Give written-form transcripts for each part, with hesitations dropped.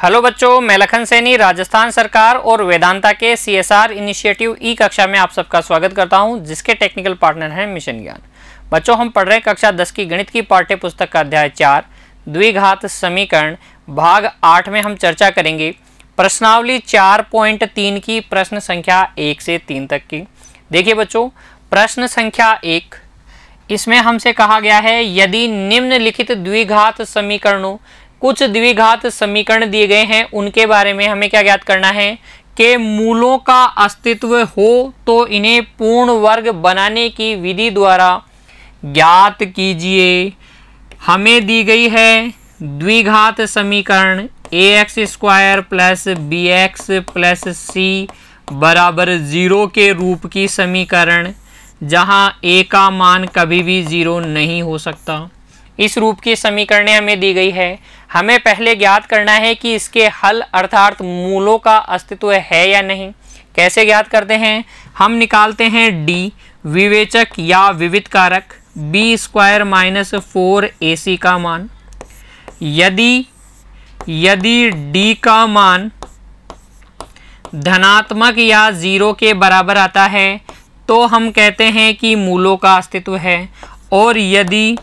Hello बच्चों, मैं लखन सैनी राजस्थान सरकार और वेदांता के CSR इनिशिएटिव ई कक्षा में आप सबका स्वागत करता हूं, जिसके टेक्निकल पार्टनर हैं मिशन ज्ञान। बच्चों, हम पढ़ रहे हैं कक्षा 10 की गणित की पाठ्य पुस्तक का अध्याय 4 द्विघात समीकरण भाग 8 में हम चर्चा करेंगे प्रश्नावली 4.3 की प्रश्न संख्या 1 से 3 तक की। देखिए बच्चों, प्रश्न संख्या 1, इसमें हमसे कहा गया है यदि निम्नलिखित द्विघात समीकरणों, कुछ द्विघात समीकरण दिए गए हैं, उनके बारे में हमें क्या ज्ञात करना है कि मूलों का अस्तित्व हो तो इन्हें पूर्ण वर्ग बनाने की विधि द्वारा ज्ञात कीजिए। हमें दी गई है द्विघात समीकरण ax² plus bx plus c बराबर 0 के रूप की समीकरण, जहां a का मान कभी भी 0 नहीं हो सकता। इस रूप की समीकरणें हमें दी गई है। हमें पहले ज्ञात करना है कि इसके हल अर्थात मूलों का अस्तित्व है या नहीं। कैसे ज्ञात करते हैं? हम निकालते हैं d विवेचक या विविध कारक b² माइनस 4ac का मान। यदि d का मान धनात्मक या 0 के बराबर आता है तो हम कहते हैं कि मूलों का अस्तित्व है, और यदि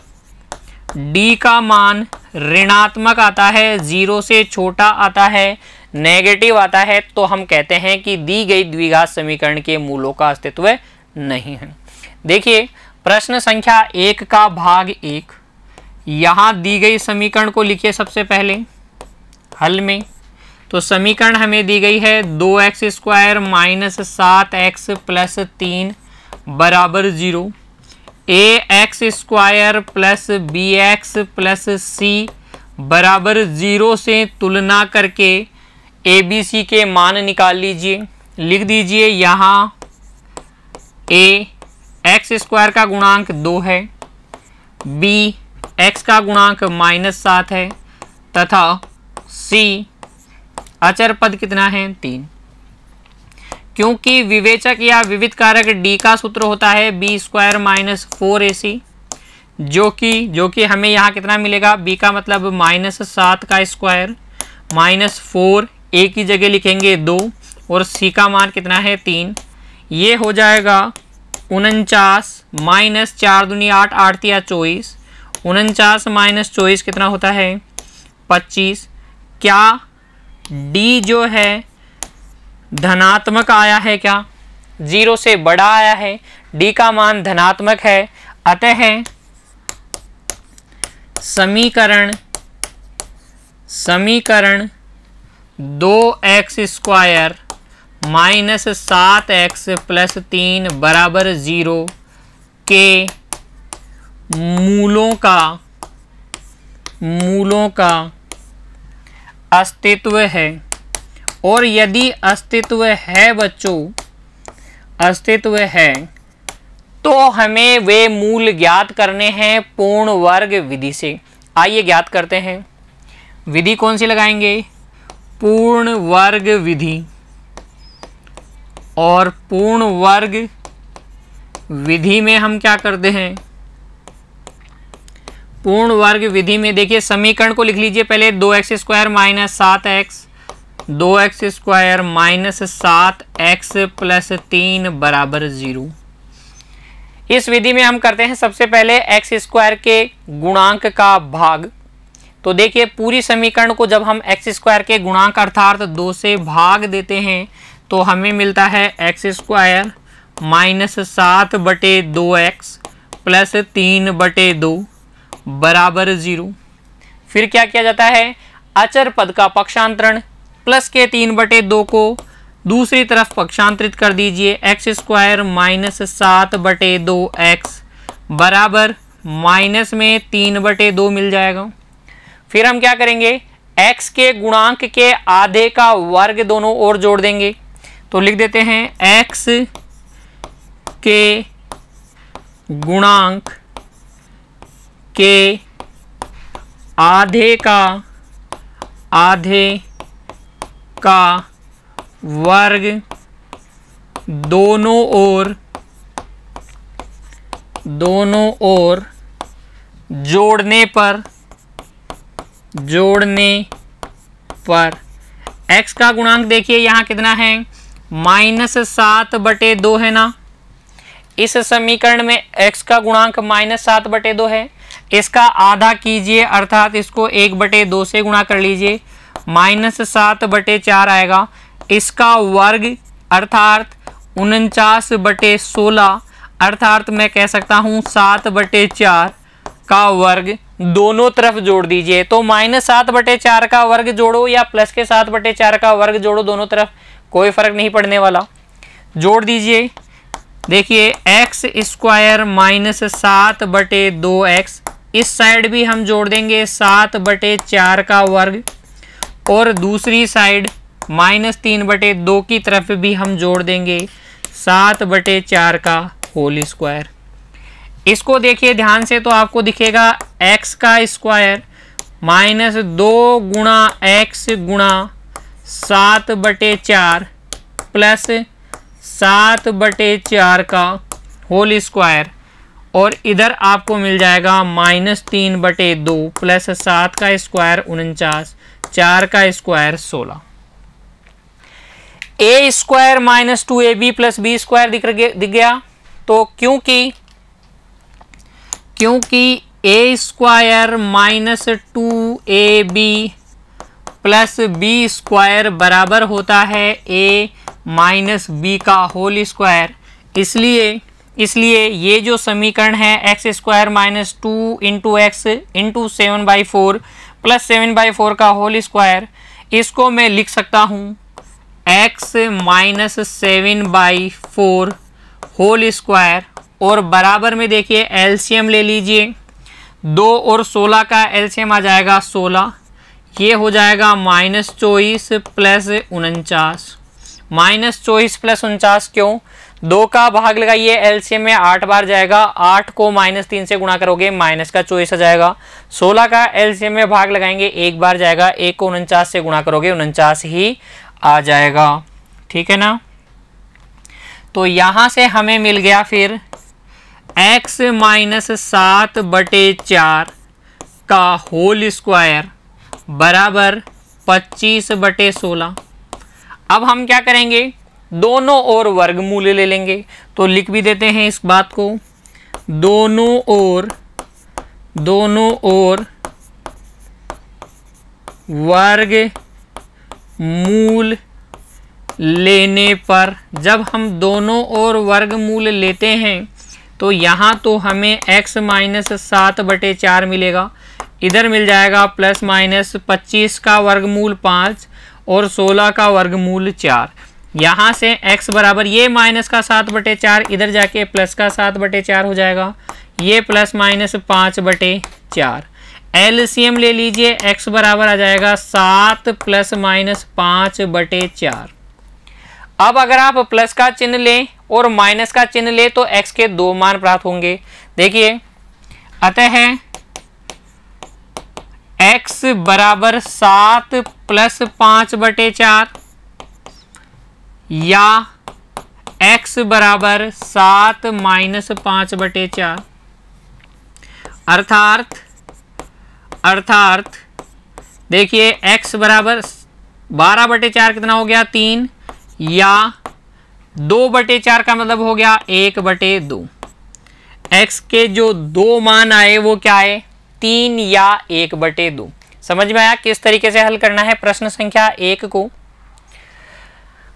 d का मान ऋणात्मक आता है, 0 से छोटा आता है, नेगेटिव आता है, तो हम कहते हैं कि दी गई द्विघात समीकरण के मूलों का अस्तित्व नहीं है। देखिए प्रश्न संख्या 1 का भाग 1, यहाँ दी गई समीकरण को लिखिए सबसे पहले हल में। तो समीकरण हमें दी गई है 2x² माइनस 7x प्लस 3 बराबर 0, ax² plus bx plus c बराबर 0 से तुलना करके abc के मान निकाल लीजिए। लिख दीजिए यहाँ a x² का गुणांक 2 है, b x का गुणांक -7 है तथा c अचर पद कितना है 3। क्योंकि विवेचक या विविध कारक d का सूत्र होता है b² माइनस 4ac, जो कि हमें यहाँ कितना मिलेगा, b का मतलब -7 का स्क्वायर माइनस 4, a की जगह लिखेंगे 2 और c का मान कितना है 3। ये हो जाएगा 49 माइनस 4 दूनी 8, 8 या 24, 49 माइनस 24 कितना होता है 25। क्या d जो है धनात्मक आया है? क्या 0 से बड़ा आया है? d का मान धनात्मक है, अतः समीकरण 2x² माइनस 7x प्लस 3 बराबर 0 के मूलों का अस्तित्व है। और यदि अस्तित्व है बच्चों, अस्तित्व है, तो हमें वे मूल ज्ञात करने हैं पूर्ण वर्ग विधि से। आइए ज्ञात करते हैं। विधि कौन सी लगाएंगे? पूर्ण वर्ग विधि। और पूर्ण वर्ग विधि में हम क्या करते हैं? पूर्ण वर्ग विधि में देखिए समीकरण को लिख लीजिए पहले 2x² minus 7x, 2x² minus 7x plus 3 बराबर 0। इस विधि में हम करते हैं सबसे पहले x² के गुणांक का भाग। तो देखिए पूरी समीकरण को जब हम x² के गुणांक अर्थात 2 से भाग देते हैं तो हमें मिलता है x² माइनस 7/2x प्लस 3/2 बराबर 0। फिर क्या किया जाता है? अचर पद का पक्षांतरण, प्लस के 3/2 को दूसरी तरफ पक्षांतरित कर दीजिए, x² माइनस 7/2x बराबर माइनस में 3/2 मिल जाएगा। फिर हम क्या करेंगे? x के गुणांक के आधे का वर्ग दोनों ओर जोड़ देंगे। तो लिख देते हैं x के गुणांक के आधे का वर्ग दोनों ओर जोड़ने पर x का गुणांक देखिए यहाँ कितना है, -7/2 है ना। इस समीकरण में x का गुणांक -7/2 है। इसका आधा कीजिए अर्थात इसको 1/2 से गुणा कर लीजिए, -7/4 आएगा। इसका वर्ग अर्थात 49/16 अर्थात मैं कह सकता हूँ 7/4 का वर्ग। दोनों तरफ जोड़ दीजिए, तो -7/4 का वर्ग जोड़ो या प्लस के 7/4 का वर्ग जोड़ो, दोनों तरफ कोई फर्क नहीं पड़ने वाला। जोड़ दीजिए, देखिए x² -7/2x, इस साइड भी हम जोड़ देंगे 7/4 का वर्ग, और दूसरी साइड -3/2 की तरफ भी हम जोड़ देंगे 7/4 का होल स्क्वायर। इसको देखिए ध्यान से तो आपको दिखेगा x का स्क्वायर -2 गुणा x गुणा 7/4 प्लस 7/4 का होल स्क्वायर, और इधर आपको मिल जाएगा -3/2 प्लस 7 का स्क्वायर 49, 4 का square 16। a² -2ab plus b² दिख गया। तो क्योंकि a² -2ab प्लस b² बराबर होता है a माइनस बी का होल स्क्वायर, इसलिए ये जो समीकरण है x² -2 × x × 7/4 प्लस 7/4 का होल स्क्वायर, इसको मैं लिख सकता हूँ x -7/4 होल स्क्वायर, और बराबर में देखिए एलसीएम ले लीजिए, 2 और 16 का एलसीएम आ जाएगा 16, ये हो जाएगा -24 प्लस 49। -24 प्लस 49 क्यों, 2 का भाग लगाइए एलसीएम में 8 बार जाएगा, 8 को -3 से गुणा करोगे माइनस का 24 आ जाएगा। 16 का एलसीएम में भाग लगाएंगे 1 बार जाएगा, 1 को 49 से गुणा करोगे 49 ही आ जाएगा, ठीक है ना। तो यहाँ से हमें मिल गया फिर x -7/4 का होल स्क्वायर बराबर 25/16। अब हम क्या करेंगे, दोनों ओर वर्गमूल ले लेंगे, तो लिख भी देते हैं इस बात को, दोनों ओर वर्गमूल लेने पर, जब हम दोनों ओर वर्गमूल लेते हैं तो यहाँ तो हमें x -7/4 मिलेगा, इधर मिल जाएगा प्लस माइनस 25 का वर्गमूल 5 और 16 का वर्गमूल 4। यहाँ से x बराबर ये माइनस का 7/4 इधर जाके प्लस का 7/4 हो जाएगा, ये प्लस माइनस 5/4। एलसीएम ले लीजिए, x बराबर आ जाएगा 7 प्लस माइनस 5/4। अब अगर आप प्लस का चिन्ह लें और माइनस का चिन्ह लें तो x के 2 मान प्राप्त होंगे। देखिए, अतः x बराबर 7 प्लस 5/4 या x बराबर 7 माइनस 5/4, अर्थात देखिए x बराबर 12/4 कितना हो गया 3, या 2/4 का मतलब हो गया 1/2। x के जो 2 मान आए वो क्या है, 3 या 1/2। समझ में आया किस तरीके से हल करना है प्रश्न संख्या 1 को।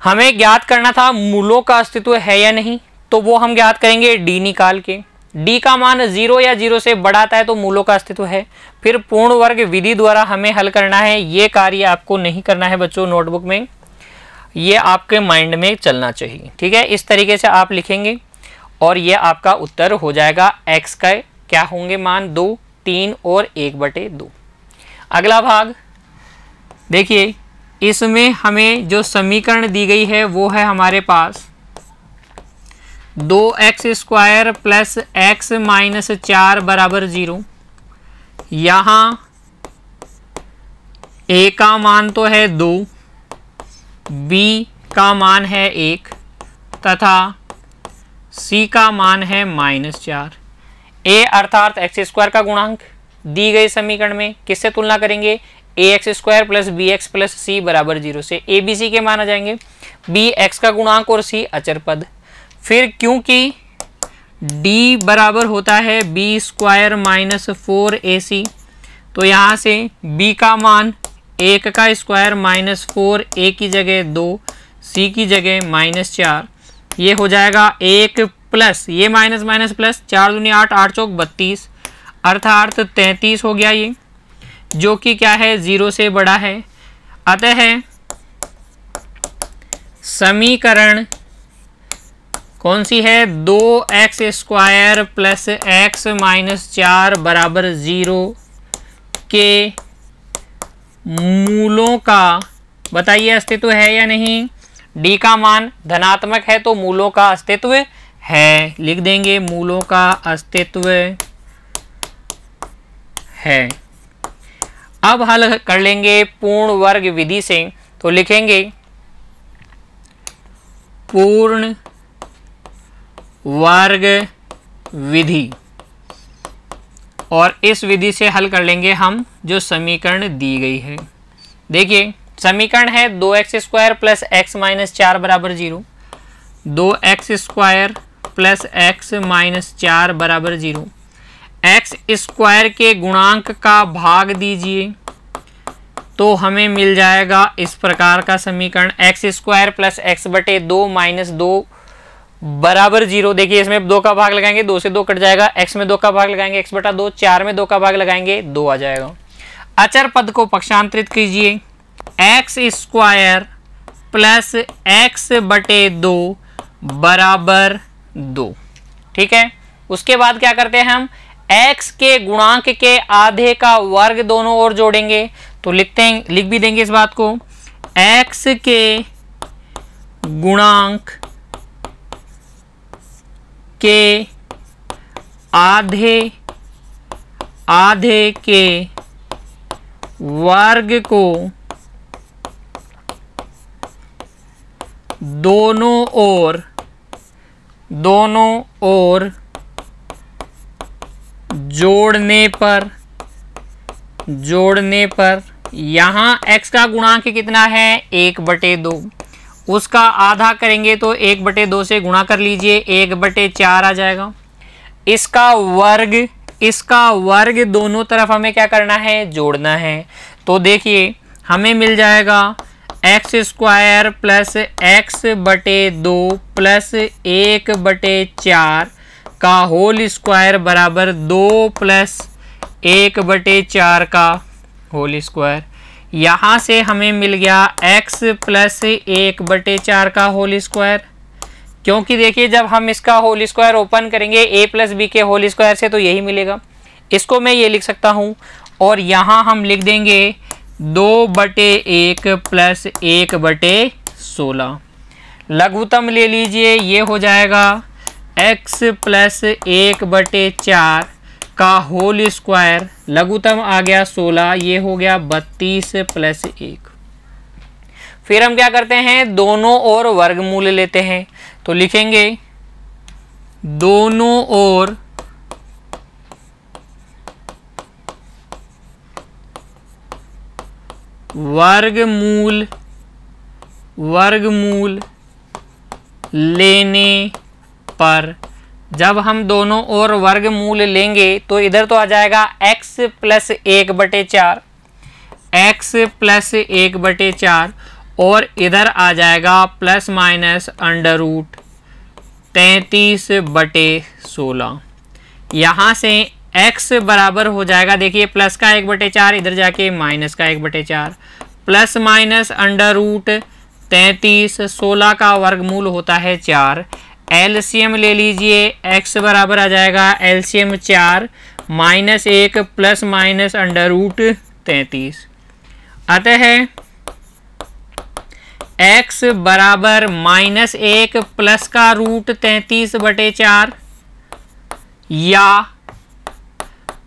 हमें ज्ञात करना था मूलों का अस्तित्व है या नहीं, तो वो हम ज्ञात करेंगे d निकाल के। d का मान 0 या 0 से बड़ा आता है तो मूलों का अस्तित्व है। फिर पूर्ण वर्ग विधि द्वारा हमें हल करना है। ये कार्य आपको नहीं करना है बच्चों नोटबुक में, ये आपके माइंड में चलना चाहिए, ठीक है। इस तरीके से आप लिखेंगे और ये आपका उत्तर हो जाएगा। x का क्या होंगे मान 2, 3 और 1/2। अगला भाग देखिए, इसमें हमें जो समीकरण दी गई है वो है हमारे पास 2x² प्लस x माइनस 4 बराबर 0। यहाँ a का मान तो है 2, b का मान है 1 तथा c का मान है -4। a अर्थात x² का गुणांक दी गई समीकरण में किससे तुलना करेंगे, ax² plus bx plus c बराबर 0 से a b c के मान आ जाएंगे। b x का गुणांक और c अचर पद। फिर क्योंकि d बराबर होता है b² माइनस 4ac, तो यहाँ से b का मान 1 का स्क्वायर माइनस 4, a की जगह 2, c की जगह माइनस 4, ये हो जाएगा 1 प्लस ये माइनस माइनस प्लस 4 दूनी 8, 8 चौक 32, अर्थात 33 हो गया ये, जो कि क्या है 0 से बड़ा है। अतः समीकरण कौन सी है, 2x² प्लस x माइनस 4 बराबर 0 के मूलों का बताइए अस्तित्व है या नहीं। d का मान धनात्मक है तो मूलों का अस्तित्व है, लिख देंगे मूलों का अस्तित्व है। अब हल कर लेंगे पूर्ण वर्ग विधि से, तो लिखेंगे पूर्ण वर्ग विधि, और इस विधि से हल कर लेंगे हम जो समीकरण दी गई है। देखिए समीकरण है 2x² प्लस x माइनस 4 बराबर 0, 2x² प्लस x माइनस 4 बराबर 0, x² के गुणांक का भाग दीजिए तो हमें मिल जाएगा इस प्रकार का समीकरण, x² प्लस x बटे 2 माइनस 2 बराबर 0। देखिए इसमें 2 का भाग लगाएंगे 2 से 2 कट जाएगा, x में 2 का भाग लगाएंगे x बटा 2, 4 में 2 का भाग लगाएंगे 2 आ जाएगा। अचर पद को पक्षांतरित कीजिए, x² प्लस x बटे 2 बराबर 2, ठीक है। उसके बाद क्या करते हैं हम, x के गुणांक के आधे का वर्ग दोनों ओर जोड़ेंगे, तो लिख भी देंगे इस बात को, x के गुणांक के आधे के वर्ग को दोनों ओर जोड़ने पर यहाँ x का गुणांक कितना है 1/2, उसका आधा करेंगे तो 1/2 से गुणा कर लीजिए 1/4 आ जाएगा। इसका वर्ग दोनों तरफ हमें क्या करना है, जोड़ना है। तो देखिए हमें मिल जाएगा x² प्लस x बटे 2 प्लस 1/4 का होल स्क्वायर बराबर 2 प्लस 1/4 का होल स्क्वायर। यहाँ से हमें मिल गया x प्लस 1/4 का होल स्क्वायर, क्योंकि देखिए जब हम इसका होल स्क्वायर ओपन करेंगे a प्लस बी के होल स्क्वायर से तो यही मिलेगा। इसको मैं ये लिख सकता हूँ, और यहाँ हम लिख देंगे 2/1 प्लस 1/16। लघुत्तम ले लीजिए, ये हो जाएगा x प्लस 1/4 का होल स्क्वायर, लघुत्तम आ गया 16, ये हो गया 32 प्लस 1। फिर हम क्या करते हैं, दोनों ओर वर्गमूल लेते हैं, तो लिखेंगे दोनों ओर वर्गमूल लेने पर, जब हम दोनों ओर वर्गमूल लेंगे तो इधर तो आ जाएगा x प्लस 1/4, x प्लस 1/4, और इधर आ जाएगा प्लस माइनस अंडर रूट 33/16। यहाँ से x बराबर हो जाएगा, देखिए प्लस का 1/4 इधर जाके माइनस का 1/4, प्लस माइनस अंडर रूट 33, 16 का वर्गमूल होता है 4। एलसीएम ले लीजिए, x बराबर आ जाएगा LCM 4 minus 1 plus minus under root 33। अतः x बराबर -1 प्लस का रूट 33/4 या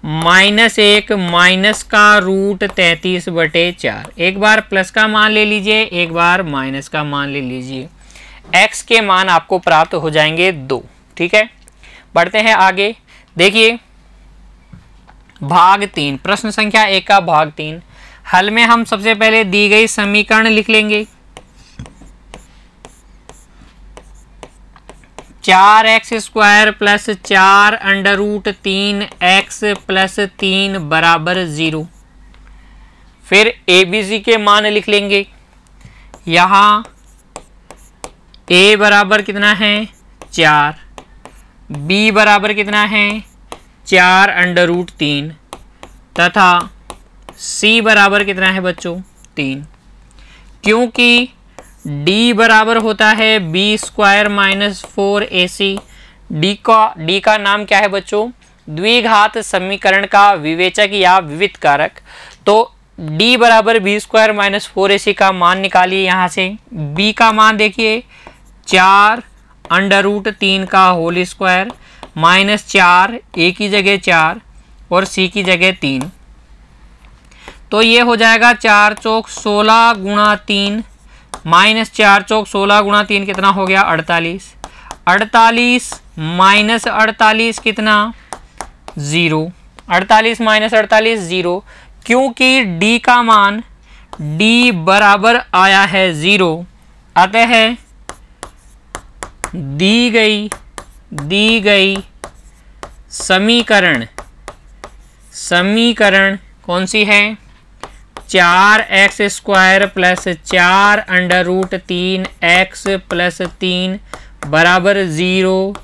-1 माइनस का रूट 33/4। एक बार प्लस का मान ले लीजिए, एक बार माइनस का मान ले लीजिए, x के मान आपको प्राप्त हो जाएंगे 2। ठीक है, बढ़ते हैं आगे। देखिए भाग 3, प्रश्न संख्या 1 का भाग 3, हल में हम सबसे पहले दी गई समीकरण लिख लेंगे। 4x² plus 4 under root 3x plus 3 बराबर 0। फिर ABC के मान लिख लेंगे। यहाँ A बराबर कितना है 4, B बराबर कितना है 4 अंडर रूट 3 तथा C बराबर कितना है बच्चों 3। क्योंकि D बराबर होता है B² माइनस 4AC। D का नाम क्या है बच्चों, द्विघात समीकरण का विवेचक या विविध कारक। तो D बराबर B² माइनस 4AC का मान निकालिए यहाँ से। B का मान देखिए 4 अंडर रूट 3 का होल स्क्वायर माइनस 4, A की जगह 4 और C की जगह 3। तो ये हो जाएगा 4 चौक 16 गुणा 3 माइनस 4 चौक 16 गुणा 3 कितना हो गया 48। 48 माइनस 48 कितना 0। 48 माइनस 48 0। क्योंकि D का मान D बराबर आया है 0, अतः दी गई समीकरण कौन सी है 4x² plus 4 under root 3x plus 3 बराबर 0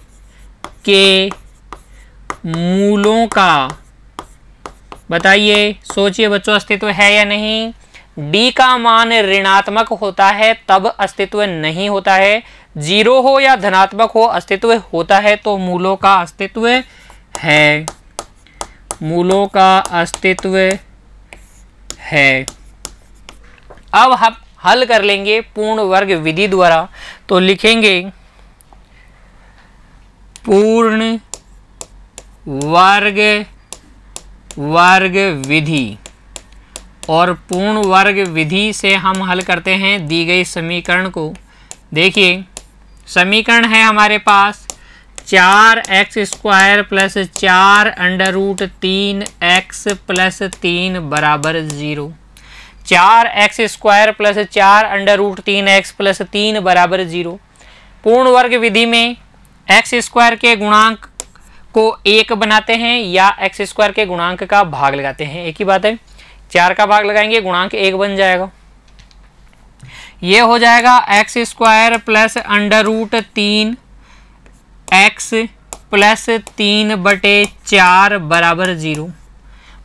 के मूलों का बताइए, सोचिए बच्चों, अस्तित्व है या नहीं। D का मान ऋणात्मक होता है तब अस्तित्व नहीं होता है, 0 हो या धनात्मक हो अस्तित्व होता है। तो मूलों का अस्तित्व है, मूलों का अस्तित्व है। अब हम हल कर लेंगे पूर्ण वर्ग विधि द्वारा। तो लिखेंगे पूर्ण वर्ग विधि, और पूर्ण वर्ग विधि से हम हल करते हैं दी गई समीकरण को। देखिए समीकरण है हमारे पास 4x² plus 4 under root 3x plus 3 बराबर 0। 4x² plus 4 under root 3x plus 3 बराबर 0। पूर्ण वर्ग विधि में x² के गुणांक को 1 बनाते हैं या x² के गुणांक का भाग लगाते हैं, एक ही बात है। 4 का भाग लगाएंगे गुणांक 1 बन जाएगा। ये हो जाएगा x² plus under root 3x plus 3 बटे 4 बराबर 0।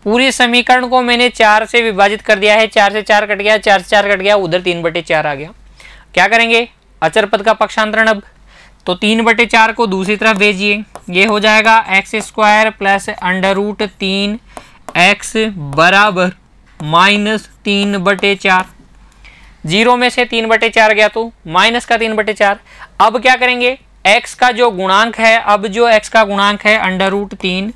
पूरी समीकरण को मैंने 4 से विभाजित कर दिया है। 4 से 4 कट गया, 4 से 4 कट गया, उधर 3 बटे 4 आ गया। क्या करेंगे अचर पद का पक्षांतरण। अब तो 3 बटे 4 को दूसरी तरफ भेजिए। ये हो जाएगा x² plus under root 3x बराबर माइनस 3 बटे 4। 0 में से 3 बटे 4 गया तो माइनस का 3 बटे 4। अब क्या करेंगे x का जो गुणांक है, अब जो x का गुणांक है अंडर रूट 3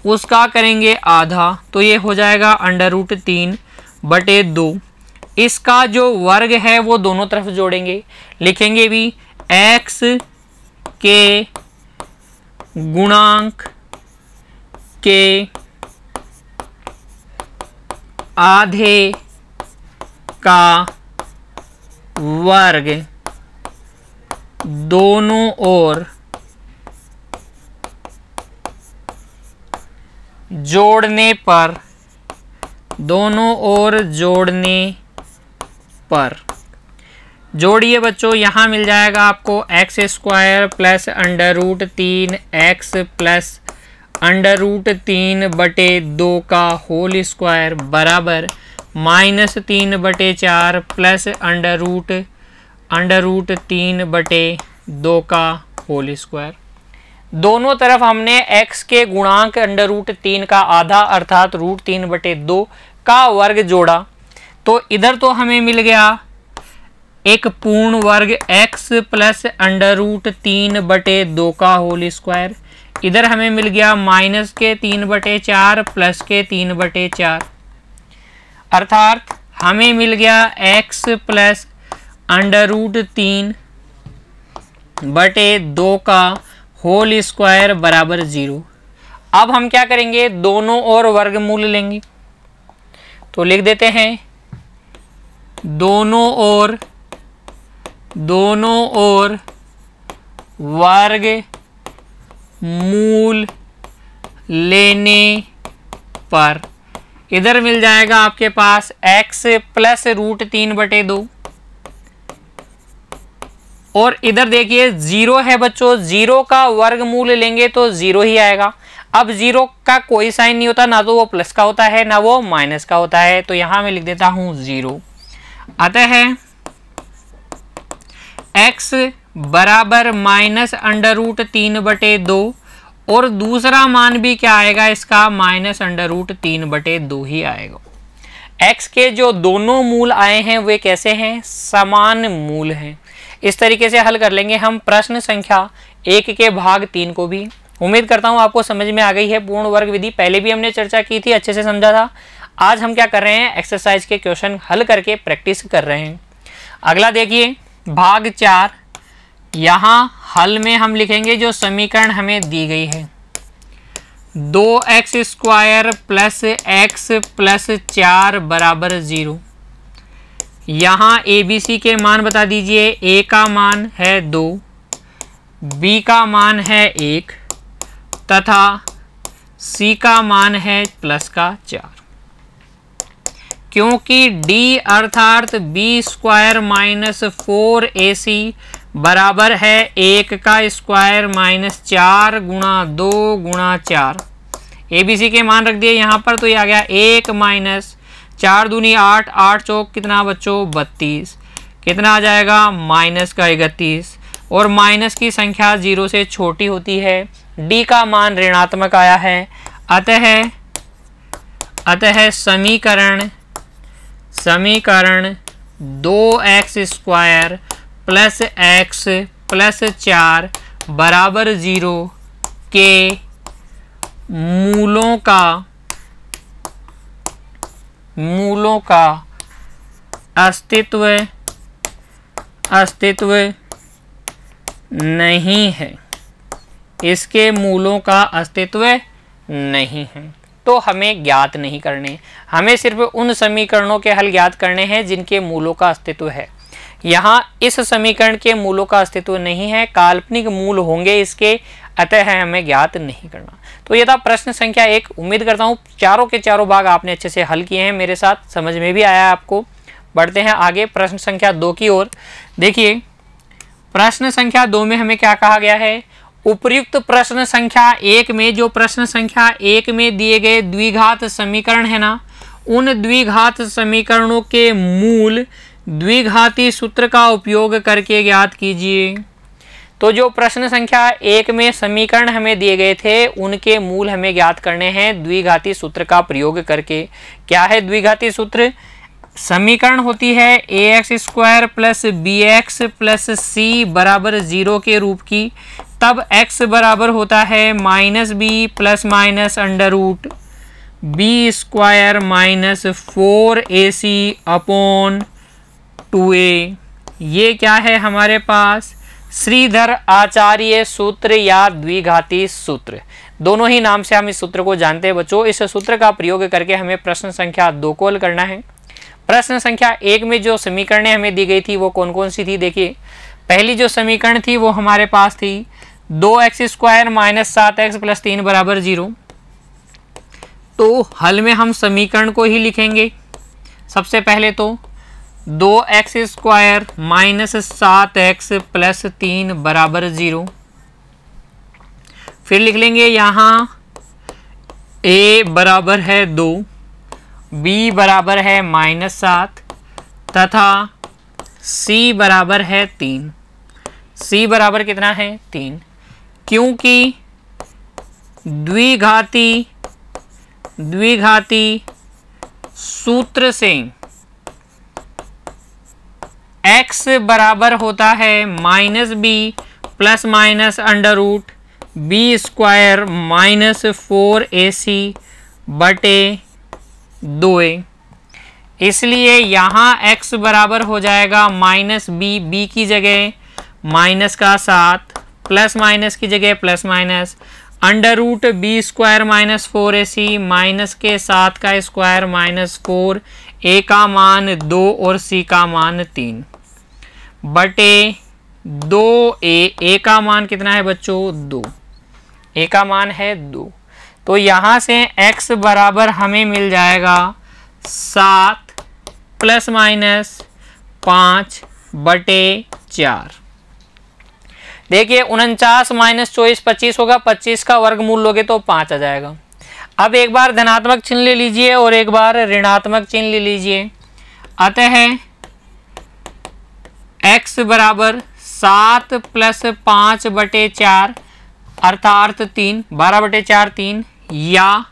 उसका करेंगे आधा, तो ये हो जाएगा अंडर रूट 3 बटे 2। इसका जो वर्ग है वो दोनों तरफ जोड़ेंगे, लिखेंगे भी x के गुणांक के आधे का वर्ग दोनों ओर जोड़ने पर जोड़िए बच्चों। यहाँ मिल जाएगा आपको x² plus under root 3x plus under root 3 बटे 2 का होल स्क्वायर बराबर माइनस 3 बटे 4 प्लस अंडर रूट 3 बटे 2 का होल स्क्वायर। दोनों तरफ हमने x के गुणांक अंडर रूट 3 का आधा अर्थात रूट 3 बटे 2 का वर्ग जोड़ा। तो इधर तो हमें मिल गया एक पूर्ण वर्ग x प्लस अंडर रूट 3 बटे 2 का होल स्क्वायर। इधर हमें मिल गया माइनस के 3 बटे 4 प्लस के 3 बटे 4, अर्थात हमें मिल गया x प्लस अंडर रूट 3 बटे 2 का होल स्क्वायर बराबर 0। अब हम क्या करेंगे दोनों ओर वर्गमूल लेंगे। तो लिख देते हैं दोनों ओर वर्ग मूल लेने पर इधर मिल जाएगा आपके पास x प्लस √3/2 और इधर देखिए 0 है बच्चों, 0 का वर्गमूल लेंगे तो 0 ही आएगा। अब 0 का कोई साइन नहीं होता, ना तो वो प्लस का होता है ना वो माइनस का होता है, तो यहां मैं लिख देता हूं 0। अतः x बराबर -√3/2 और दूसरा मान भी क्या आएगा इसका, -√3/2 ही आएगा। x के जो दोनों मूल आए हैं वे कैसे हैं, समान मूल हैं। इस तरीके से हल कर लेंगे हम प्रश्न संख्या 1 के भाग 3 को भी। उम्मीद करता हूं आपको समझ में आ गई है पूर्ण वर्ग विधि, पहले भी हमने चर्चा की थी, अच्छे से समझा था। आज हम क्या कर रहे हैं, एक्सरसाइज के क्वेश्चन हल करके प्रैक्टिस कर रहे हैं। अगला देखिए भाग 4, यहाँ हल में हम लिखेंगे जो समीकरण हमें दी गई है 2x² + x + 4 = 0। यहाँ ABC के मान बता दीजिए, A का मान है 2, B का मान है 1 तथा C का मान है +4। क्योंकि D अर्थात B² - 4AC बराबर है 1 का स्क्वायर -4 × 2 × 4। ABC के मान रख दिए यहाँ पर, तो ये आ गया 1 - 4 दूनी 8, 8 चौक कितना बच्चों 32, कितना आ जाएगा -31 और माइनस की संख्या 0 से छोटी होती है। D का मान ऋणात्मक आया है, अतः समीकरण 2x² + x + 4 = 0 के मूलों का अस्तित्व नहीं है, इसके मूलों का अस्तित्व नहीं है। तो हमें ज्ञात नहीं करने, हमें सिर्फ उन समीकरणों के हल ज्ञात करने हैं जिनके मूलों का अस्तित्व है। यहाँ इस समीकरण के मूलों का अस्तित्व नहीं है, काल्पनिक मूल होंगे इसके, अतः हमें ज्ञात नहीं करना। तो ये था प्रश्न संख्या 1। उम्मीद करता हूँ चारों के चारों भाग आपने अच्छे से हल किए हैं, मेरे साथ समझ में भी आया आपको। बढ़ते हैं आगे प्रश्न संख्या 2 की ओर। देखिए प्रश्न संख्या 2 में हमें क्या कहा गया है, उपर्युक्त प्रश्न संख्या 1 में, जो प्रश्न संख्या 1 में दिए गए द्विघात समीकरण है ना, उन द्विघात समीकरणों के मूल द्विघाती सूत्र का उपयोग करके ज्ञात कीजिए। तो जो प्रश्न संख्या 1 में समीकरण हमें दिए गए थे उनके मूल हमें ज्ञात करने हैं द्विघाती सूत्र का प्रयोग करके। क्या है द्विघाती सूत्र, समीकरण होती है ax² + bx + c = 0 के रूप की, तब x बराबर होता है -b ± √b² - 4ac/2a। ये क्या है हमारे पास, श्रीधर आचार्य सूत्र या द्विघाती सूत्र, दोनों ही नाम से हम इस सूत्र को जानते हैं बच्चों। इस सूत्र का प्रयोग करके हमें प्रश्न संख्या 2 को हल करना है। प्रश्न संख्या 1 में जो समीकरणें हमें दी गई थी वो कौन कौन सी थी, देखिए पहली जो समीकरण थी वो हमारे पास थी 2x² - 7x + 3 = 0। तो हल में हम समीकरण को ही लिखेंगे। सबसे पहले तो 2x² - 7x + 3 = 0। फिर लिख लेंगे यहाँ a बराबर है 2, b बराबर है -7 तथा c बराबर है 3। c बराबर कितना है 3, क्योंकि द्विघाती सूत्र से x बराबर होता है -b ± √b² - 4ac/2a। इसलिए यहाँ x बराबर हो जाएगा -b की जगह -7 प्लस माइनस की जगह plus minus under root B square minus 4ac minus के 7 का स्क्वायर माइनस 4, ए का मान 2 और सी का मान 3 बटे 2a का मान कितना है बच्चों 2, ए का मान है 2। तो यहाँ से x बराबर हमें मिल जाएगा 7 प्लस माइनस 5 बटे 4। देखिए 49 माइनस 24 25 होगा, 25 का वर्गमूल लोगे तो 5 आ जाएगा। अब एक बार धनात्मक चिन्ह ले लीजिए और एक बार ऋणात्मक चिन्ह ले लीजिए। अतः x बराबर 7 प्लस 5 बटे 4 अर्थात 3, 12 बटे 4 3, या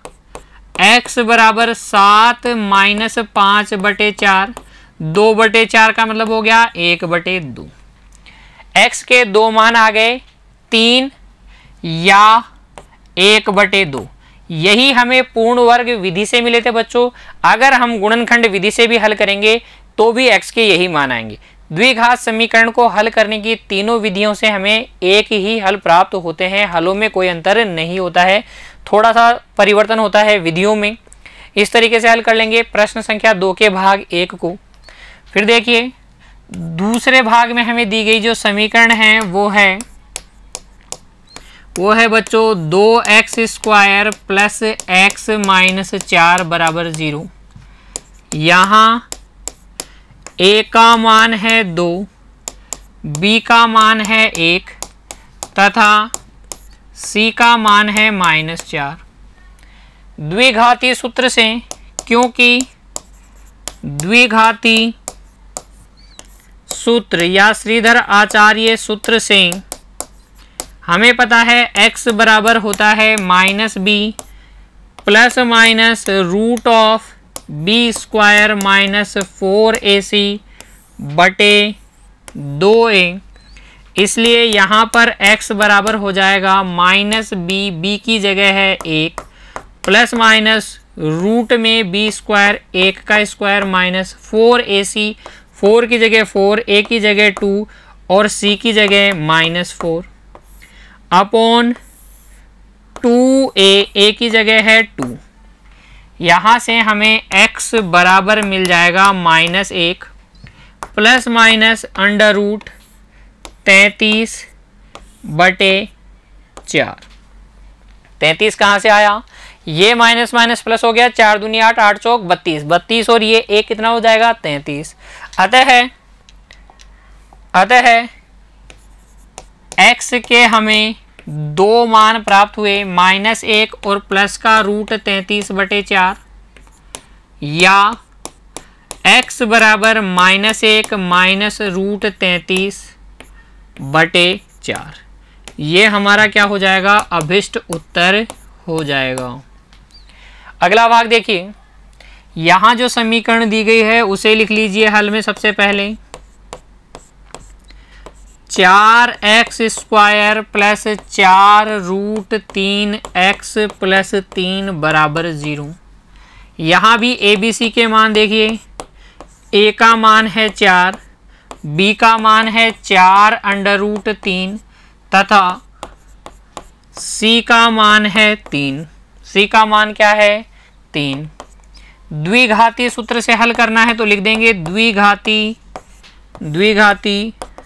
x बराबर 7 माइनस 5 बटे 4, 2 बटे 4 का मतलब हो गया 1 बटे 2। x के दो मान आ गए 3 या 1 बटे 2। यही हमें पूर्ण वर्ग विधि से मिले थे बच्चों। अगर हम गुणनखंड विधि से भी हल करेंगे तो भी x के यही मान आएंगे। द्विघात समीकरण को हल करने की तीनों विधियों से हमें एक ही हल प्राप्त होते हैं। हलों में कोई अंतर नहीं होता है, थोड़ा सा परिवर्तन होता है विधियों में। इस तरीके से हल कर लेंगे प्रश्न संख्या 2 के भाग 1 को। फिर देखिए दूसरे भाग में हमें दी गई जो समीकरण है वो है बच्चों 2x square plus x minus 4 बराबर 0। यहाँ a का मान है 2, b का मान है 1 तथा c का मान है माइनस 4। द्विघाती सूत्र से, क्योंकि द्विघाती सूत्र या श्रीधर आचार्य सूत्र से हमें पता है x बराबर होता है minus B plus minus root of B square minus 4ac बटे 2a। इसलिए यहाँ पर x बराबर हो जाएगा माइनस बी, बी की जगह है 1 प्लस माइनस रूट में बी स्क्वायर 1 का स्क्वायर माइनस 4ac, 4 की जगह 4, a की जगह 2 और c की जगह माइनस 4 अपॉन 2a, a की जगह है 2। यहाँ से हमें x बराबर मिल जाएगा minus 1 plus minus under root 33 बटे 4। 33 कहाँ से आया, ये माइनस माइनस प्लस हो गया, 4 दूनी 8, 8 चौक 32, 32 और ये 1 कितना हो जाएगा 33। अतः x के हमें दो मान प्राप्त हुए, माइनस 1 और प्लस का रूट 33 बटे 4, या x बराबर माइनस 1 माइनस रूट 33 बटे 4। ये हमारा क्या हो जाएगा, अभिष्ट उत्तर हो जाएगा। अगला भाग देखिए, यहाँ जो समीकरण दी गई है उसे लिख लीजिए हल में। सबसे पहले 4x square plus 4 root 3x plus 3 बराबर 0। यहाँ भी ए बी सी के मान देखिए, a का मान है 4, b का मान है 4 अंडर रूट 3 तथा c का मान है 3। c का मान क्या है 3। द्विघाती सूत्र से हल करना है तो लिख देंगे द्विघाती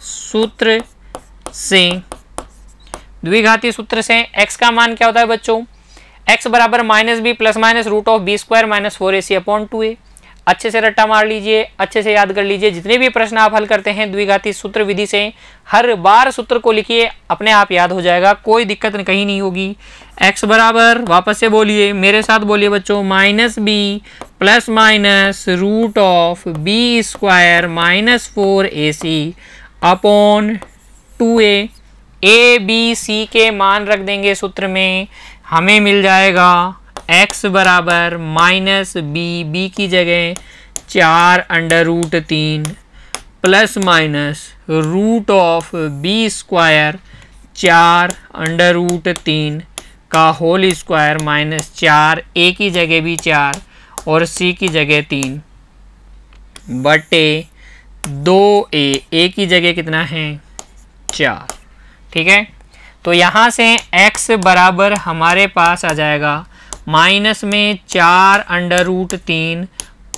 सूत्र से x का मान क्या होता है बच्चों, x बराबर minus B plus minus root of B square minus 4ac upon 2a। अच्छे से रट्टा मार लीजिए, अच्छे से याद कर लीजिए। जितने भी प्रश्न आप हल करते हैं द्विघाती सूत्र विधि से हर बार सूत्र को लिखिए, अपने आप याद हो जाएगा, कोई दिक्कत कहीं नहीं होगी। x बराबर, वापस से बोलिए, मेरे साथ बोलिए बच्चों, minus B plus minus root of B square minus 4ac upon 2a। a b c के मान रख देंगे सूत्र में, हमें मिल जाएगा x बराबर माइनस बी, बी की जगह 4 under root 3 plus minus root of B square 4 under root 3 का होल स्क्वायर माइनस 4, a की जगह भी 4 और c की जगह 3 बटे 2a, a की जगह कितना है 4। ठीक है, तो यहाँ से x बराबर हमारे पास आ जाएगा माइनस में 4√3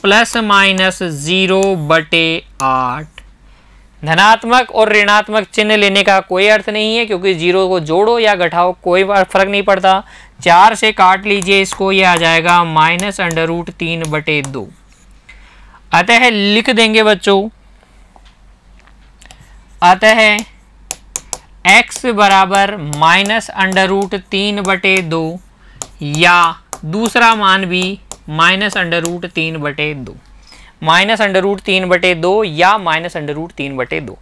प्लस माइनस 0/8। धनात्मक और ऋणात्मक चिन्ह लेने का कोई अर्थ नहीं है, क्योंकि 0 को जोड़ो या घटाओ कोई फर्क नहीं पड़ता। 4 से काट लीजिए इसको, ये आ जाएगा -√3/2। अतः लिख देंगे बच्चों, अतः x बराबर -√3/2 या दूसरा मान भी -√3/2, -√3/2 या -√3/2।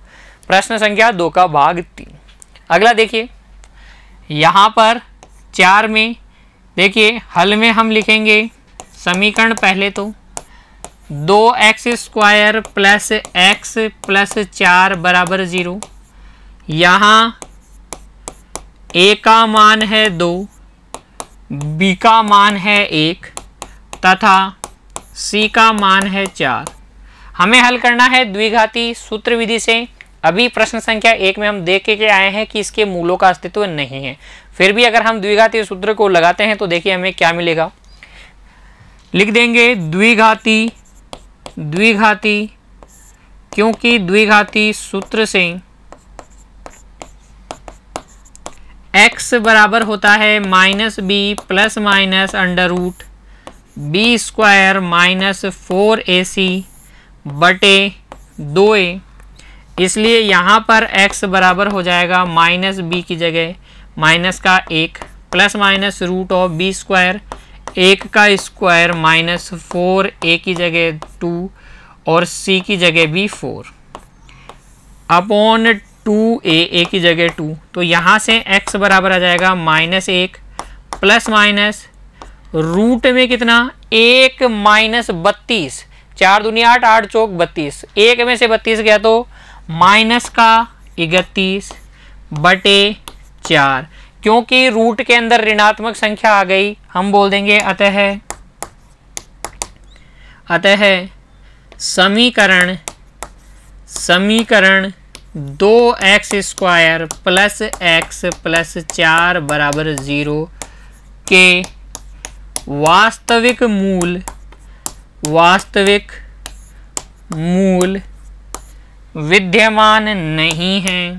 प्रश्न संख्या 2 का भाग 3। अगला देखिए, यहाँ पर 4 में देखिए हल में हम लिखेंगे समीकरण पहले तो 2x² प्लस x प्लस 4 बराबर 0। यहाँ a का मान है 2, b का मान है 1 तथा c का मान है 4। हमें हल करना है द्विघाती सूत्र विधि से। अभी प्रश्न संख्या 1 में हम देख के आए हैं कि इसके मूलों का अस्तित्व नहीं है, फिर भी अगर हम द्विघाती सूत्र को लगाते हैं तो देखिए हमें क्या मिलेगा। लिख देंगे द्विघाती, क्योंकि द्विघाती सूत्र से x बराबर होता है -b plus minus √b² minus 4ac/2a। इसलिए यहाँ पर x बराबर हो जाएगा -b की जगह माइनस का 1 प्लस माइनस √b², 1 का स्क्वायर माइनस 4a की जगह 2 और c की जगह भी 4 अपॉन 2a की जगह 2। तो यहाँ से x बराबर आ जाएगा -1 प्लस माइनस रूट में कितना 1 माइनस 32, 4 दूनी 8, 8 चौक 32, 1 में से 32 गया तो माइनस का 31/4। क्योंकि रूट के अंदर ऋणात्मक संख्या आ गई, हम बोल देंगे अतः समीकरण 2x² प्लस x प्लस 4 बराबर 0 के वास्तविक मूल विद्यमान नहीं हैं,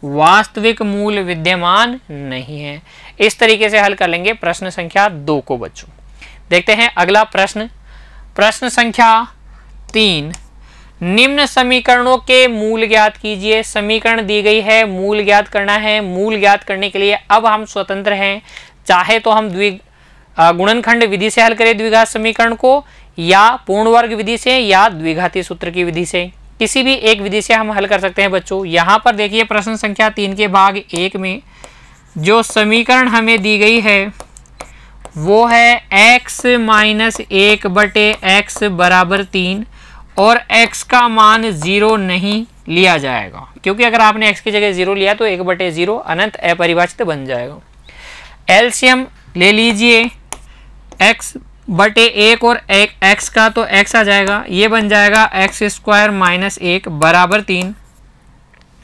वास्तविक मूल विद्यमान नहीं है। इस तरीके से हल कर लेंगे प्रश्न संख्या 2 को बच्चों। देखते हैं अगला प्रश्न, प्रश्न संख्या 3। निम्न समीकरणों के मूल ज्ञात कीजिए। समीकरण दी गई है, मूल ज्ञात करना है। मूल ज्ञात करने के लिए अब हम स्वतंत्र हैं, चाहे तो हम गुणनखंड विधि से हल करें द्विघात समीकरण को, या पूर्ण वर्ग विधि से, या द्विघाती सूत्र की विधि से, किसी भी एक विधि से हम हल कर सकते हैं बच्चों। यहाँ पर देखिए प्रश्न संख्या 3 के भाग 1 में जो समीकरण हमें दी गई है वो है x माइनस 1/x बराबर 3 और x का मान 0 नहीं लिया जाएगा, क्योंकि अगर आपने x की जगह 0 लिया तो 1/0 अनंत अपरिभाषित बन जाएगा। एलसीएम ले लीजिए x/1 और x का, तो x आ जाएगा, ये बन जाएगा x² माइनस 1 बराबर 3।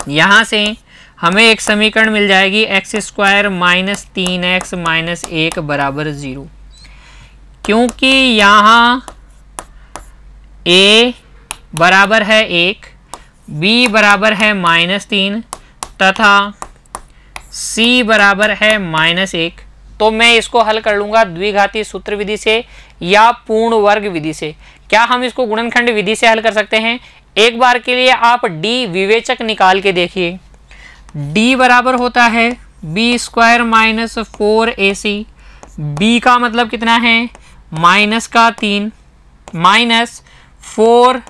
यहाँ से हमें एक समीकरण मिल जाएगी x² माइनस 3x माइनस 1 बराबर 0। क्योंकि यहाँ a बराबर है 1, b बराबर है -3 तथा c बराबर है -1, तो मैं इसको हल कर लूँगा द्विघाती सूत्र विधि से या पूर्ण वर्ग विधि से। क्या हम इसको गुणनखंड विधि से हल कर सकते हैं? एक बार के लिए आप d विवेचक निकाल के देखिए। d बराबर होता है b² माइनस 4ac। b का मतलब कितना है माइनस का 3 माइनस 4,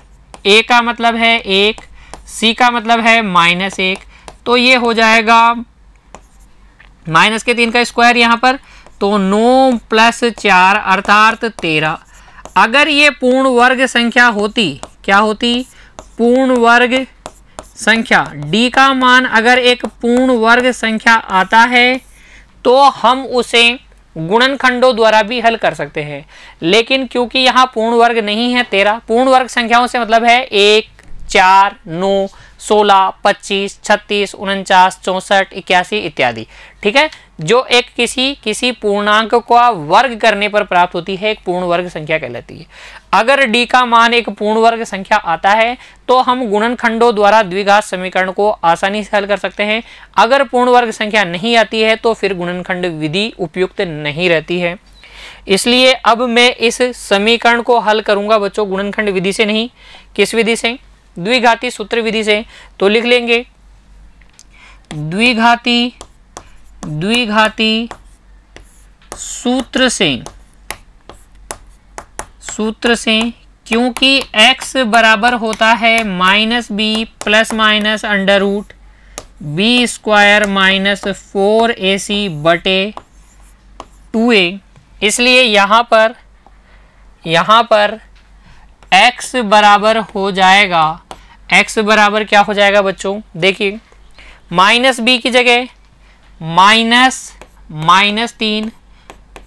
a का मतलब है 1, c का मतलब है -1, तो ये हो जाएगा माइनस के 3 का स्क्वायर यहाँ पर, तो 9 + 4 अर्थात 13। अगर ये पूर्ण वर्ग संख्या होती, क्या होती? पूर्ण वर्ग संख्या। d का मान अगर एक पूर्ण वर्ग संख्या आता है तो हम उसे गुणनखंडों द्वारा भी हल कर सकते हैं। लेकिन क्योंकि यहाँ पूर्ण वर्ग नहीं है 13, पूर्ण वर्ग संख्याओं से मतलब है 1, 4, 9, 16, 25, 36, 49, 64, 81 इत्यादि। ठीक है, जो एक किसी पूर्णांक का वर्ग करने पर प्राप्त होती है एक पूर्ण वर्ग संख्या कहलाती है। अगर d का मान एक पूर्ण वर्ग संख्या आता है तो हम गुणनखंडों द्वारा द्विघात समीकरण को आसानी से हल कर सकते हैं। अगर पूर्ण वर्ग संख्या नहीं आती है तो फिर गुणनखंड विधि उपयुक्त नहीं रहती है। इसलिए अब मैं इस समीकरण को हल करूंगा बच्चों गुणनखंड विधि से नहीं, किस विधि से? द्विघाती सूत्र विधि से। तो लिख लेंगे द्विघाती सूत्र से क्योंकि x बराबर होता है -b plus minus under root B square minus 4ac बटे 2a, इसलिए यहाँ पर x बराबर हो जाएगा, x बराबर क्या हो जाएगा बच्चों? देखिए -b की जगह -3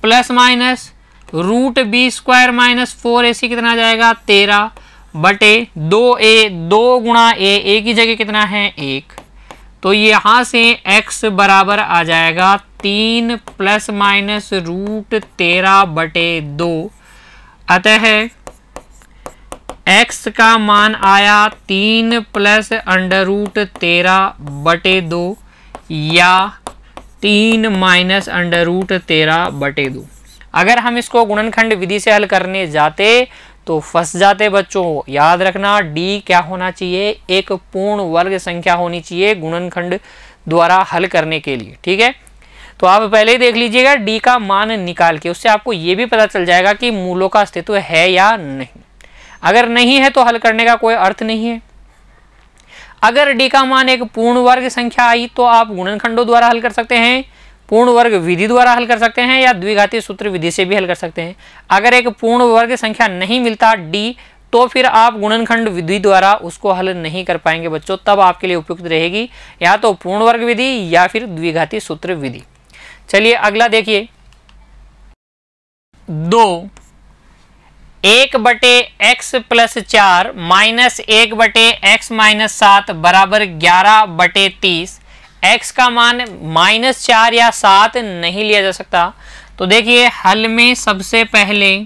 plus minus root B square minus 4ac कितना आ जाएगा? 13 बटे 2a, 2 गुणा a की जगह कितना है? 1। तो यहाँ से x बराबर आ जाएगा 3 प्लस माइनस रूट 13 बटे 2। अतः x का मान आया 3 प्लस अंडर रूट 13 बटे 2 या 3 माइनस अंडर रूट 13 बटे 2। अगर हम इसको गुणनखंड विधि से हल करने जाते तो फंस जाते बच्चों। याद रखना d क्या होना चाहिए? एक पूर्ण वर्ग संख्या होनी चाहिए गुणनखंड द्वारा हल करने के लिए। ठीक है, तो आप पहले ही देख लीजिएगा d का मान निकाल के, उससे आपको ये भी पता चल जाएगा कि मूलों का अस्तित्व है या नहीं। अगर नहीं है तो हल करने का कोई अर्थ नहीं है। अगर d का मान एक पूर्ण वर्ग संख्या आई तो आप गुणनखंडों द्वारा हल कर सकते हैं, पूर्ण वर्ग विधि द्वारा हल कर सकते हैं या द्विघाती सूत्र विधि से भी हल कर सकते हैं। अगर एक पूर्ण वर्ग संख्या नहीं मिलता d तो फिर आप गुणनखंड विधि द्वारा उसको हल नहीं कर पाएंगे बच्चों। तब आपके लिए उपयुक्त रहेगी या तो पूर्ण वर्ग विधि या फिर द्विघाती सूत्र विधि। चलिए अगला देखिए, 2 1 बटे x प्लस 4 माइनस 1 बटे x माइनस 7 बराबर 11 बटे 30। x का मान -4 या 7 नहीं लिया जा सकता। तो देखिए हल में सबसे पहले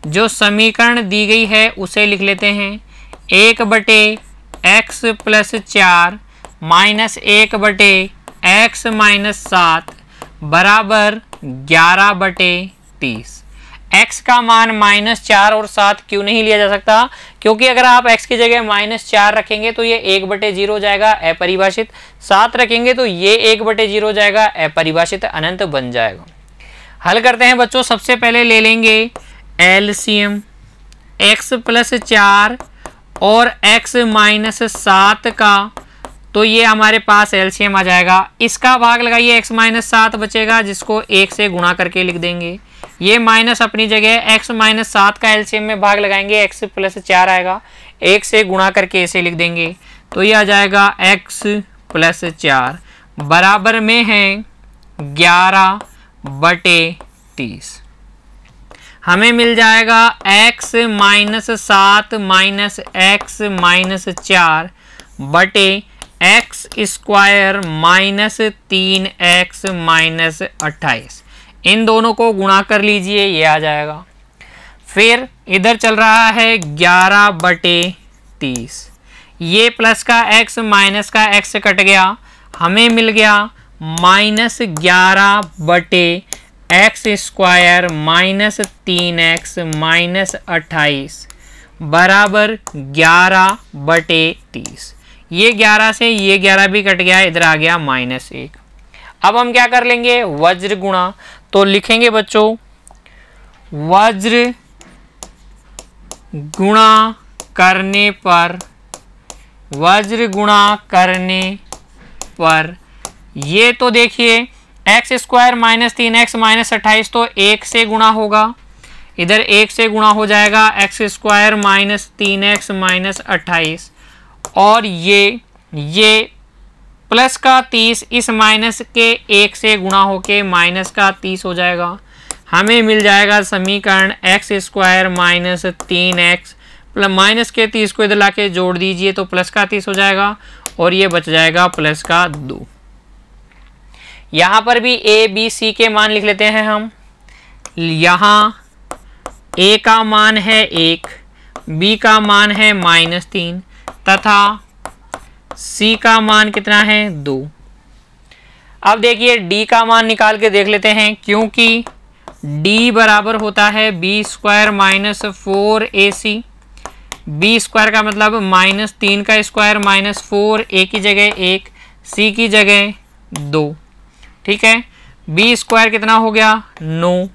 जो समीकरण दी गई है उसे लिख लेते हैं। 1 बटे x प्लस 4 माइनस 1 बटे x माइनस 7 बराबर 11 बटे 30। x का मान -4 और 7 क्यों नहीं लिया जा सकता? क्योंकि अगर आप x की जगह -4 रखेंगे तो ये 1/0 हो जाएगा अपरिभाषित, 7 रखेंगे तो ये 1/0 हो जाएगा अपरिभाषित, अनंत बन जाएगा। हल करते हैं बच्चों। सबसे पहले ले लेंगे एलसीएम x प्लस 4 और x माइनस 7 का, तो ये हमारे पास एलसीएम आ जाएगा। इसका भाग लगाइए, x माइनस 7 बचेगा जिसको 1 से गुणा करके लिख देंगे। ये माइनस अपनी जगह, x माइनस 7 का एलसीएम में भाग लगाएंगे, x प्लस 4 आएगा, 1 से गुणा करके इसे लिख देंगे। तो ये आ जाएगा x प्लस 4 बराबर में है 11 बटे 30। हमें मिल जाएगा x minus 7 minus x minus 4 बटे x square minus 3x minus 28। इन दोनों को गुणा कर लीजिए, ये आ जाएगा। फिर इधर चल रहा है 11 बटे 30, ये प्लस का x माइनस का x कट गया, हमें मिल गया -11 बटे x square minus 3x minus 28 बराबर 11 बटे 30। ये 11 से ये 11 भी कट गया, इधर आ गया -1। अब हम क्या कर लेंगे? वज्र गुणा। तो लिखेंगे बच्चों वज्र गुणा करने पर ये तो देखिए x square minus 3x minus 28 तो 1 से गुणा होगा, इधर 1 से गुणा हो जाएगा x square minus 3x minus 28 और ये प्लस का 30 इस माइनस के 1 से गुणा होके माइनस का 30 हो जाएगा। हमें मिल जाएगा समीकरण x square minus 3x plus minus के 30 को इधर लाके जोड़ दीजिए तो प्लस का 30 हो जाएगा और ये बच जाएगा प्लस का 2। यहाँ पर भी a b c के मान लिख लेते हैं हम। यहाँ a का मान है 1, b का मान है -3 तथा c का मान कितना है 2। अब देखिए d का मान निकाल के देख लेते हैं, क्योंकि d बराबर होता है b square minus 4ac। b square का मतलब -3 का स्क्वायर माइनस 4, a की जगह 1, c की जगह 2। ठीक है, b स्क्वायर कितना हो गया 9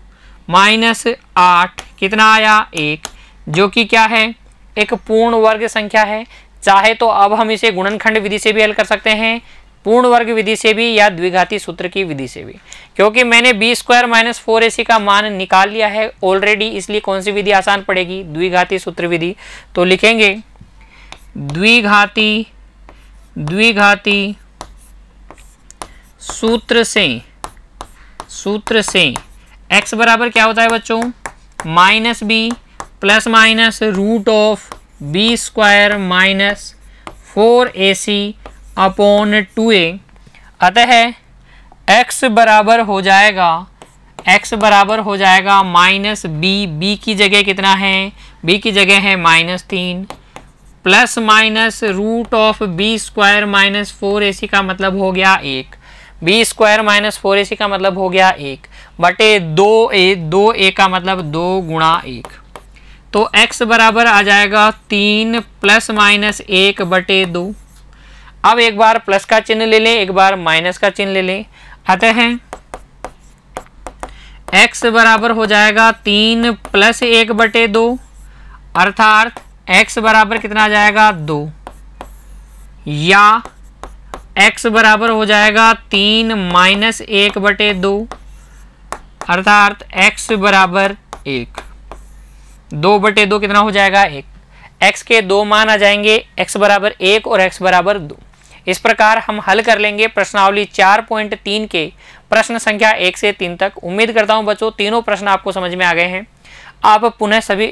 माइनस 8 कितना आया 1, जो कि क्या है एक पूर्ण वर्ग संख्या है। चाहे तो अब हम इसे गुणनखंड विधि से भी हल कर सकते हैं, पूर्ण वर्ग विधि से भी, या द्विघाती सूत्र की विधि से भी। क्योंकि मैंने b स्क्वायर माइनस 4ac का मान निकाल लिया है ऑलरेडी, इसलिए कौन सी विधि आसान पड़ेगी, द्विघाती सूत्र विधि। तो लिखेंगे द्विघाती सूत्र से x बराबर क्या होता है बच्चों, -b plus minus root of b square minus 4ac upon 2a। अतः x बराबर हो जाएगा माइनस b की जगह कितना है, b की जगह है -3 plus minus root of b square minus 4ac का मतलब हो गया 1, b स्क्वायर माइनस 4ac का मतलब हो गया 1 बटे 2a का मतलब 2 गुणा 1। तो x बराबर आ जाएगा 3 प्लस माइनस 1 बटे 2। अब एक बार प्लस का चिन्ह ले लें, एक बार माइनस का चिन्ह ले लें। अतः x बराबर हो जाएगा 3 प्लस 1 बटे 2, अर्थात x बराबर कितना आ जाएगा 2, या x बराबर हो जाएगा 3 माइनस 1 बटे 2, अर्थात x बराबर 1। 2 बटे 2 कितना हो जाएगा 1। x के दो मान आ जाएंगे, x बराबर 1 और x बराबर 2। इस प्रकार हम हल कर लेंगे प्रश्नावली 4.3 के प्रश्न संख्या 1 से 3 तक। उम्मीद करता हूं बच्चों तीनों प्रश्न आपको समझ में आ गए हैं। आप पुनः सभी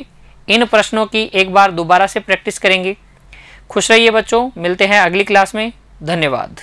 इन प्रश्नों की एक बार दोबारा से प्रैक्टिस करेंगे। खुश रहिए बच्चों, मिलते हैं अगली क्लास में। धन्यवाद।